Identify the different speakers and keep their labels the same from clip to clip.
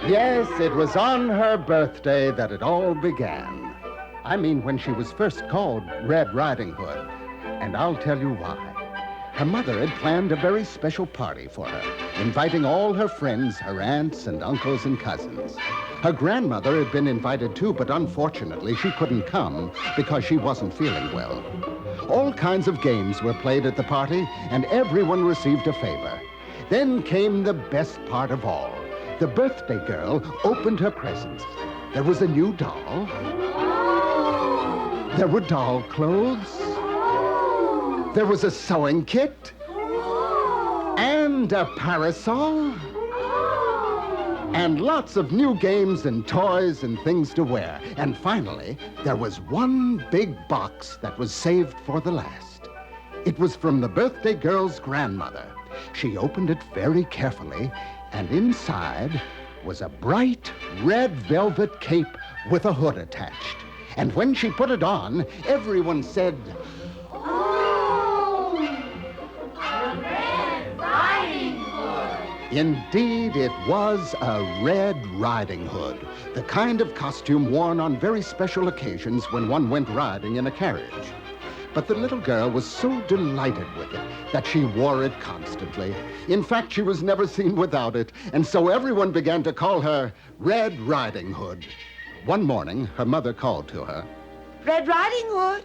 Speaker 1: Yes, it was on her birthday that it all began. I mean, when she was first called Red Riding Hood. And I'll tell you why. Her mother had planned a very special party for her, inviting all her friends, her aunts and uncles and cousins. Her grandmother had been invited too, but unfortunately she couldn't come because she wasn't feeling well. All kinds of games were played at the party, and everyone received a favor. Then came the best part of all. The birthday girl opened her presents. There was a new doll. There were doll clothes. There was a sewing kit. And a parasol. And lots of new games and toys and things to wear. And finally, there was one big box that was saved for the last. It was from the birthday girl's grandmother. She opened it very carefully, and inside was a bright red velvet cape with a hood attached. And when she put it on, everyone said, "Oh, a Red Riding Hood." Indeed, it was a Red Riding Hood, the kind of costume worn on very special occasions when one went riding in a carriage. But the little girl was so delighted with it that she wore it constantly. In fact, she was never seen without it, and so everyone began to call her Red Riding Hood. One morning, her mother called to her.
Speaker 2: Red Riding Hood?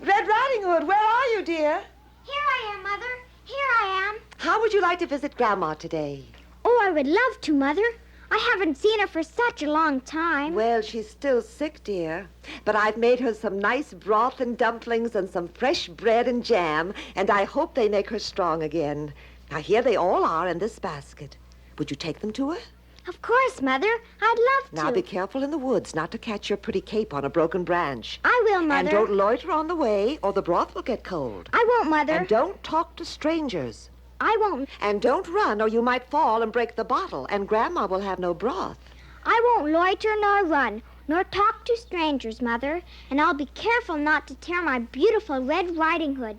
Speaker 2: Red Riding Hood, where are you, dear?
Speaker 3: Here I am, Mother. Here I am.
Speaker 2: How would you like to visit Grandma today?
Speaker 3: Oh, I would love to, Mother. I haven't seen her for such a long time.
Speaker 2: Well, she's still sick, dear. But I've made her some nice broth and dumplings and some fresh bread and jam, and I hope they make her strong again. Now, here they all are in this basket. Would you take them to her?
Speaker 3: Of course, Mother. I'd love to.
Speaker 2: Now, be careful in the woods not to catch your pretty cape on a broken branch.
Speaker 3: I will, Mother.
Speaker 2: And don't loiter on the way, or the broth will get cold.
Speaker 3: I won't, Mother.
Speaker 2: And don't talk to strangers.
Speaker 3: I won't.
Speaker 2: And don't run, or you might fall and break the bottle, and Grandma will have no broth.
Speaker 3: I won't loiter nor run, nor talk to strangers, Mother. And I'll be careful not to tear my beautiful Red Riding Hood.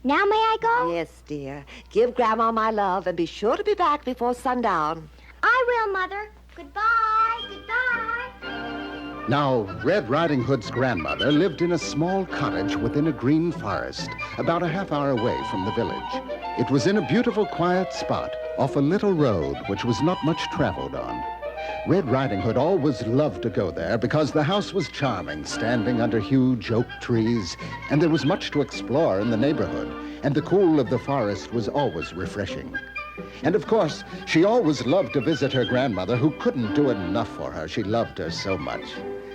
Speaker 3: Now may I go?
Speaker 2: Yes, dear. Give Grandma my love, and be sure to be back before sundown.
Speaker 3: I will, Mother. Goodbye, goodbye.
Speaker 1: Now, Red Riding Hood's grandmother lived in a small cottage within a green forest, about a half-hour away from the village. It was in a beautiful, quiet spot off a little road which was not much traveled on. Red Riding Hood always loved to go there because the house was charming, standing under huge oak trees, and there was much to explore in the neighborhood, and the cool of the forest was always refreshing. And of course, she always loved to visit her grandmother, who couldn't do enough for her. She loved her so much.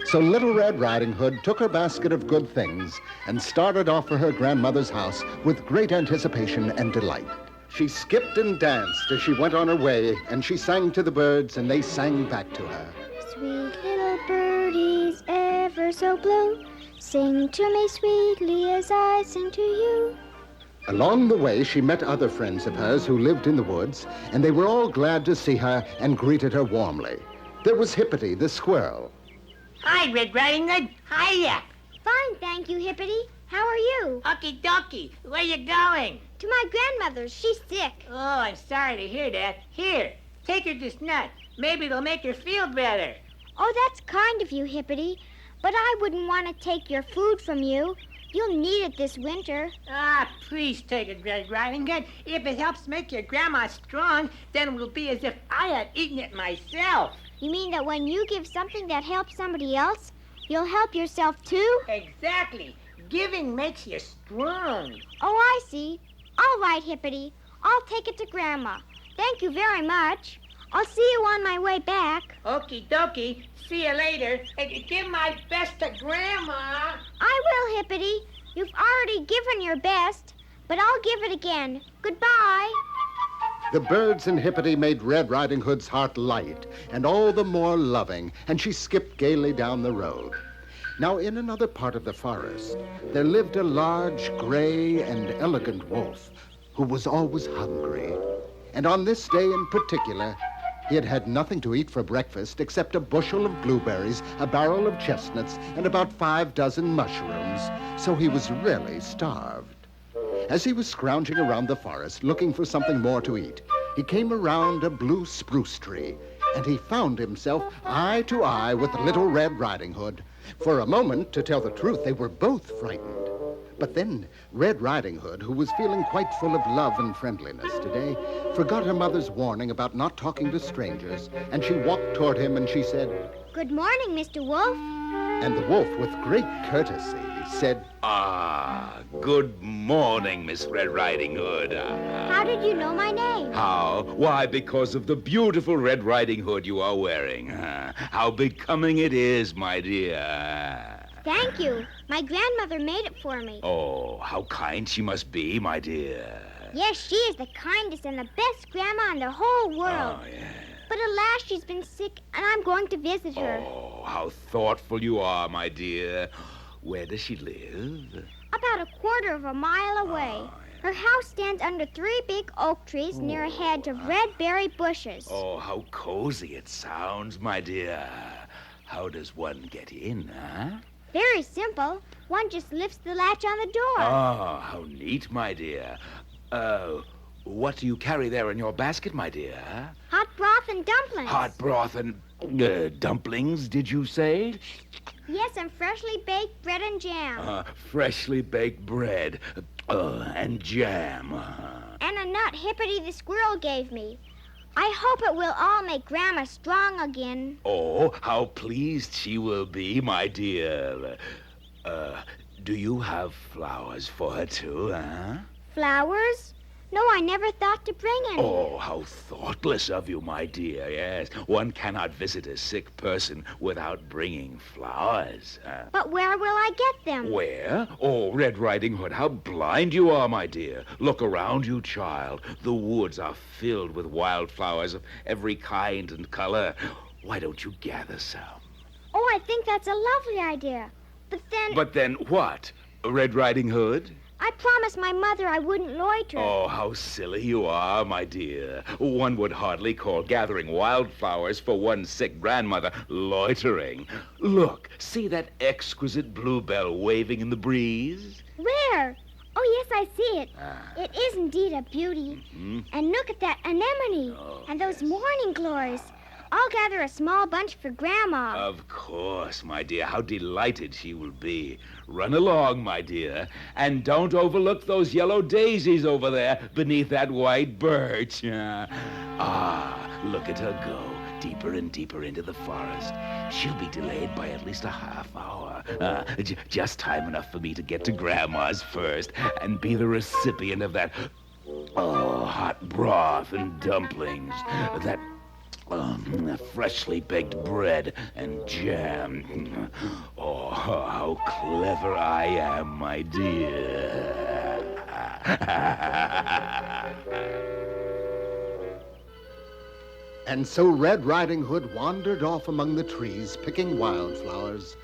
Speaker 1: So Little Red Riding Hood took her basket of good things and started off for her grandmother's house with great anticipation and delight. She skipped and danced as she went on her way, and she sang to the birds, and they sang back to her.
Speaker 3: Sweet little birdies, ever so blue, sing to me sweetly as I sing to you.
Speaker 1: Along the way, she met other friends of hers who lived in the woods, and they were all glad to see her and greeted her warmly. There was Hippity, the squirrel.
Speaker 4: Hi, Red Riding Hood. Hiya.
Speaker 3: Fine, thank you, Hippity. How are you?
Speaker 4: Okie dokie. Where you going?
Speaker 3: To my grandmother's. She's sick.
Speaker 4: Oh, I'm sorry to hear that. Here, take her this nut. Maybe it'll make her feel better.
Speaker 3: Oh, that's kind of you, Hippity. But I wouldn't want to take your food from you. You'll need it this winter.
Speaker 4: Ah, please take it, Red Riding Hood. If it helps make your grandma strong, then it will be as if I had eaten it myself.
Speaker 3: You mean that when you give something that helps somebody else, you'll help yourself too?
Speaker 4: Exactly. Giving makes you strong.
Speaker 3: Oh, I see. All right, Hippity. I'll take it to Grandma. Thank you very much. I'll see you on my way back.
Speaker 4: Okie dokie. See you later. And give my best to Grandma.
Speaker 3: I will, Hippity. You've already given your best, but I'll give it again. Goodbye.
Speaker 1: The birds and Hippity made Red Riding Hood's heart light and all the more loving, and she skipped gaily down the road. Now, in another part of the forest, there lived a large, gray, and elegant wolf who was always hungry. And on this day in particular, he had had nothing to eat for breakfast except a bushel of blueberries, a barrel of chestnuts, and about 5 dozen mushrooms, so he was really starved. As he was scrounging around the forest looking for something more to eat, he came around a blue spruce tree, and he found himself eye to eye with Little Red Riding Hood. For a moment, to tell the truth, they were both frightened. But then Red Riding Hood, who was feeling quite full of love and friendliness today, forgot her mother's warning about not talking to strangers, and she walked toward him and she said,
Speaker 3: Good morning, Mr. Wolf.
Speaker 1: and the wolf, with great courtesy, said,
Speaker 5: Good morning, Miss Red Riding Hood.
Speaker 3: How did you know my name?
Speaker 5: How? Why, because of the beautiful Red Riding Hood you are wearing. How becoming it is, my dear.
Speaker 3: Thank you. My grandmother made it for me.
Speaker 5: Oh, how kind she must be, my dear.
Speaker 3: Yes, she is the kindest and the best grandma in the whole world.
Speaker 5: Oh, yeah.
Speaker 3: But alas, she's been sick, and I'm going to visit her.
Speaker 5: Oh, how thoughtful you are, my dear. Where does she live?
Speaker 3: About a quarter of a mile away. Her house stands under 3 big oak trees near a hedge of red berry bushes.
Speaker 5: Oh, how cozy it sounds, my dear. How does one get in, huh?
Speaker 3: Very simple. One just lifts the latch on the door.
Speaker 5: Oh, how neat, my dear. What do you carry there in your basket, my dear?
Speaker 3: Hot broth and dumplings.
Speaker 5: Hot broth and dumplings, did you say?
Speaker 3: Yes, and freshly baked bread and jam.
Speaker 5: Freshly baked bread and jam.
Speaker 3: And a nut Hippity the squirrel gave me. I hope it will all make Grandma strong again.
Speaker 5: Oh, how pleased she will be, my dear. Do you have flowers for her, too, huh?
Speaker 3: Flowers? No, I never thought to bring any.
Speaker 5: Oh, how thoughtless of you, my dear. Yes, one cannot visit a sick person without bringing flowers.
Speaker 3: But where will I get them?
Speaker 5: Where? Oh, Red Riding Hood, how blind you are, my dear. Look around you, child. The woods are filled with wildflowers of every kind and color. Why don't you gather some?
Speaker 3: Oh, I think that's a lovely idea.
Speaker 5: But then what? Red Riding Hood?
Speaker 3: I promised my mother I wouldn't loiter.
Speaker 5: Oh, how silly you are, my dear. One would hardly call gathering wildflowers for one's sick grandmother loitering. Look, see that exquisite bluebell waving in the breeze?
Speaker 3: Where? Oh, yes, I see it. It is indeed a beauty.
Speaker 5: Mm-hmm.
Speaker 3: And look at that anemone and those morning glories. I'll gather a small bunch for Grandma.
Speaker 5: Of course, my dear. How delighted she will be. Run along, my dear, and don't overlook those yellow daisies over there beneath that white birch. Look at her go, deeper and deeper into the forest. She'll be delayed by at least a half hour. Just time enough for me to get to Grandma's first and be the recipient of that, hot broth and dumplings, that freshly baked bread and jam. Oh, how clever I am, my dear.
Speaker 1: And so Red Riding Hood wandered off among the trees, picking wildflowers.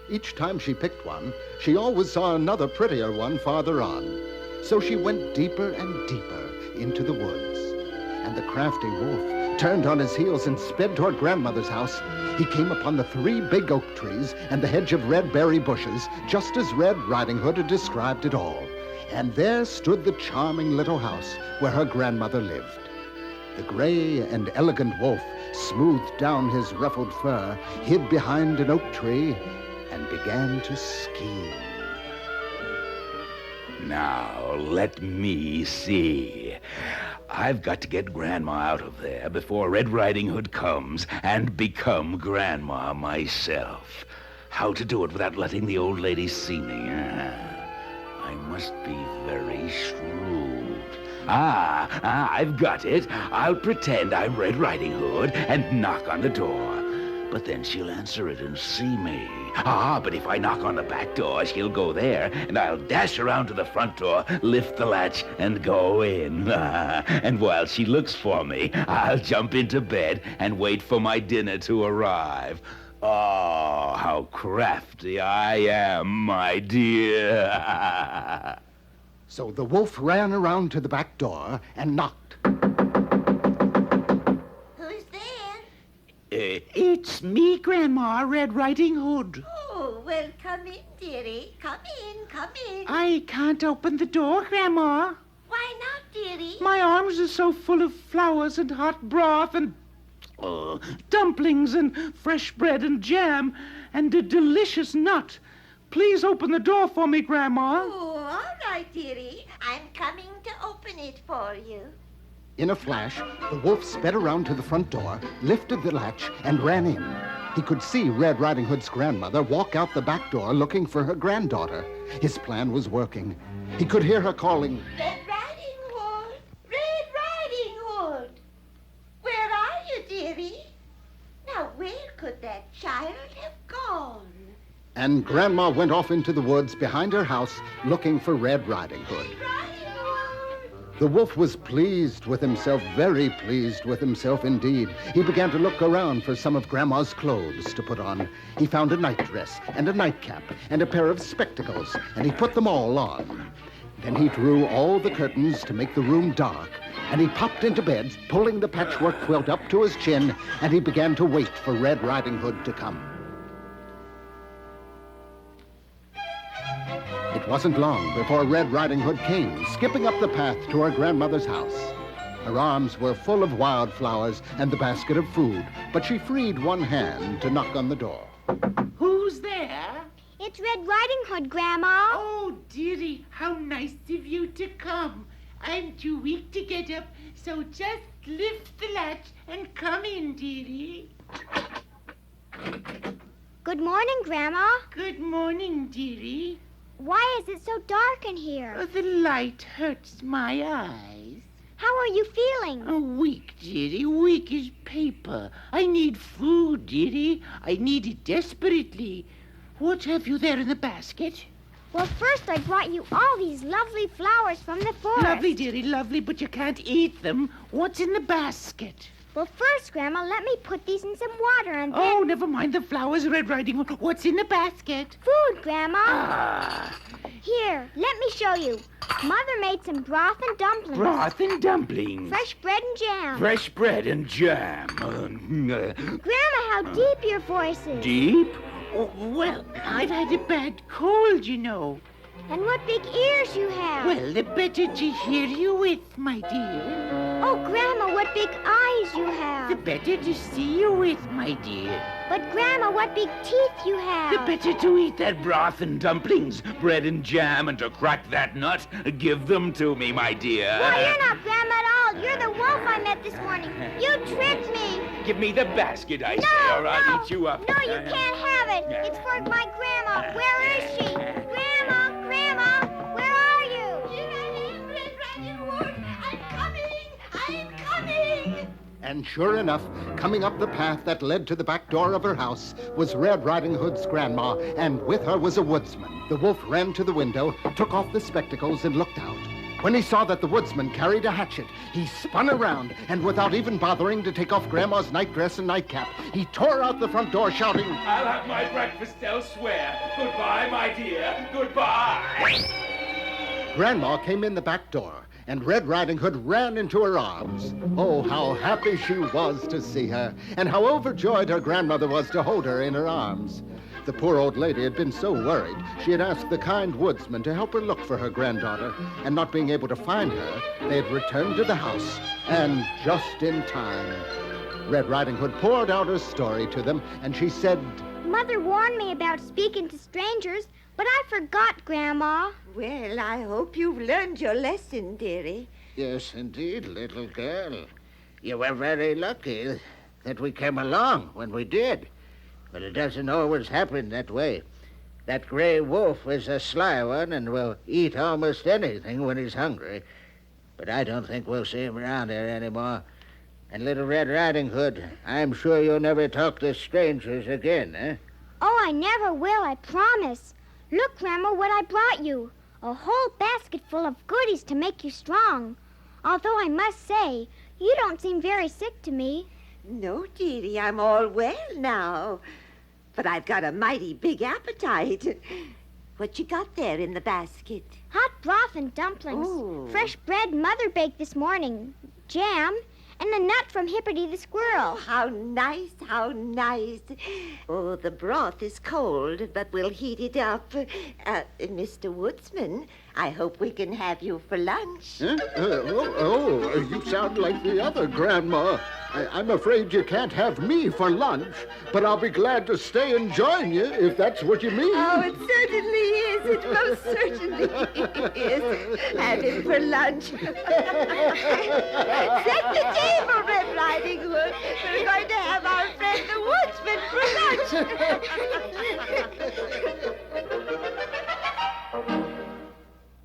Speaker 1: Each time she picked one, she always saw another prettier one farther on. So she went deeper and deeper into the woods. And the crafty wolf turned on his heels and sped toward Grandmother's house. He came upon the 3 big oak trees and the hedge of red berry bushes, just as Red Riding Hood had described it all. And there stood the charming little house where her grandmother lived. The gray and elegant wolf smoothed down his ruffled fur, hid behind an oak tree, and began to scheme.
Speaker 5: Now, let me see. I've got to get Grandma out of there before Red Riding Hood comes and become Grandma myself. How to do it without letting the old lady see me? I must be very shrewd. I've got it. I'll pretend I'm Red Riding Hood and knock on the door. But then she'll answer it and see me. But if I knock on the back door, she'll go there, and I'll dash around to the front door, lift the latch, and go in. And while she looks for me, I'll jump into bed and wait for my dinner to arrive. Oh, how crafty I am, my dear.
Speaker 1: So the wolf ran around to the back door and knocked.
Speaker 2: Who's there?
Speaker 5: It's me, Grandma, Red Riding Hood.
Speaker 2: Oh, well, come in,
Speaker 6: dearie. Come in, come in.
Speaker 7: I can't open the door, Grandma.
Speaker 6: Why not, dearie?
Speaker 7: My arms are so full of flowers and hot broth and dumplings and fresh bread and jam and a delicious nut. Please open the door for me, Grandma.
Speaker 6: Oh, all right, dearie. I'm coming to open it for you.
Speaker 1: In a flash, the wolf sped around to the front door, lifted the latch, and ran in. He could see Red Riding Hood's grandmother walk out the back door looking for her granddaughter. His plan was working. He could hear her calling,
Speaker 6: Red Riding Hood! Red Riding Hood! Where are you, dearie? Now, where could that child have gone?
Speaker 1: and Grandma went off into the woods behind her house looking for Red Riding Hood. The wolf was pleased with himself, very pleased with himself indeed. He began to look around for some of Grandma's clothes to put on. He found a nightdress and a nightcap and a pair of spectacles, and he put them all on. Then he drew all the curtains to make the room dark, and he popped into bed, pulling the patchwork quilt up to his chin, and he began to wait for Red Riding Hood to come. It wasn't long before Red Riding Hood came, skipping up the path to her grandmother's house. Her arms were full of wildflowers and the basket of food, but she freed one hand to knock on the door.
Speaker 7: Who's there?
Speaker 3: It's Red Riding Hood, Grandma.
Speaker 7: Oh, dearie, how nice of you to come. I'm too weak to get up, so just lift the latch and come in, dearie.
Speaker 3: Good morning, Grandma.
Speaker 7: Good morning, dearie.
Speaker 3: Why is it so dark in here?
Speaker 7: Oh, the light hurts my eyes.
Speaker 3: How are you feeling?
Speaker 7: Oh, weak, dearie, weak as paper. I need food, dearie. I need it desperately. What have you there in the basket?
Speaker 3: Well, first I brought you all these lovely flowers from the forest.
Speaker 7: Lovely, dearie, lovely, but you can't eat them. What's in the basket?
Speaker 3: Well, first, Grandma, let me put these in some water and then...
Speaker 7: Oh, never mind the flowers, Red Riding Hood. What's in the basket?
Speaker 3: Food, Grandma.
Speaker 7: Ah,
Speaker 3: Here, let me show you. Mother made some broth and dumplings.
Speaker 5: Broth and dumplings.
Speaker 3: Fresh bread and jam.
Speaker 5: Fresh bread and jam.
Speaker 3: Grandma, how deep your voice is.
Speaker 5: Deep?
Speaker 7: oh, well, I've had a bad cold, you know.
Speaker 3: And what big ears you have.
Speaker 7: Well, the better to hear you with, my dear.
Speaker 3: Oh, Grandma, what big eyes you
Speaker 7: The
Speaker 3: have.
Speaker 7: better to see you with, my dear.
Speaker 3: But, Grandma, what big teeth you
Speaker 5: The
Speaker 3: have.
Speaker 5: better to eat that broth and dumplings, bread and jam, and to crack that nut. Give them to me, my dear.
Speaker 3: Why, you're not Grandma at all. You're the wolf I met this morning. You tricked me.
Speaker 5: Give me the basket, I say,
Speaker 3: No,
Speaker 5: or I'll
Speaker 3: no.
Speaker 5: eat you up.
Speaker 3: No, you can't have it. It's for my Grandma. Where is she? Grandma, Grandma, where are you?
Speaker 6: Here I am, Red Riding Hood. I'm coming.
Speaker 1: And sure enough, coming up the path that led to the back door of her house was Red Riding Hood's grandma, and with her was a woodsman. The wolf ran to the window, took off the spectacles, and looked out. When he saw that the woodsman carried a hatchet, he spun around, and without even bothering to take off Grandma's nightdress and nightcap, he tore out the front door shouting,
Speaker 5: I'll have my breakfast elsewhere. Goodbye, my dear. Goodbye.
Speaker 1: Grandma came in the back door, and Red Riding Hood ran into her arms. Oh, how happy she was to see her, and how overjoyed her grandmother was to hold her in her arms. The poor old lady had been so worried, she had asked the kind woodsman to help her look for her granddaughter, and not being able to find her, they had returned to the house, and just in time. Red Riding Hood poured out her story to them, and she said,
Speaker 3: Mother warned me about speaking to strangers, but I forgot, Grandma.
Speaker 2: Well, I hope you've learned your lesson, dearie.
Speaker 8: Yes, indeed, little girl. You were very lucky that we came along when we did. But it doesn't always happen that way. That gray wolf is a sly one and will eat almost anything when he's hungry. But I don't think we'll see him around here anymore. And Little Red Riding Hood, I'm sure you'll never talk to strangers again, eh?
Speaker 3: Oh, I never will, I promise. Look, Grandma, what I brought you. A whole basket full of goodies to make you strong. Although I must say, you don't seem very sick to me.
Speaker 2: No, dearie, I'm all well now. But I've got a mighty big appetite. What you got there in the basket?
Speaker 3: Hot broth and dumplings.
Speaker 2: Ooh.
Speaker 3: Fresh bread Mother baked this morning. Jam. and a nut from Hipperty the squirrel.
Speaker 2: How nice, how nice. Oh, the broth is cold, but we'll heat it up. Mr. Woodsman, I hope we can have you for lunch.
Speaker 1: Huh? You sound like the other Grandma. I'm afraid you can't have me for lunch, but I'll be glad to stay and join you if that's what you mean.
Speaker 2: Oh, it certainly is. It most certainly is. Have him for lunch. Set the table, Red Riding Hood. We're going to have our friend the Woodsman for lunch.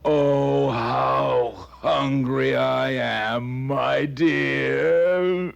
Speaker 5: Oh, how hungry I am, my dear.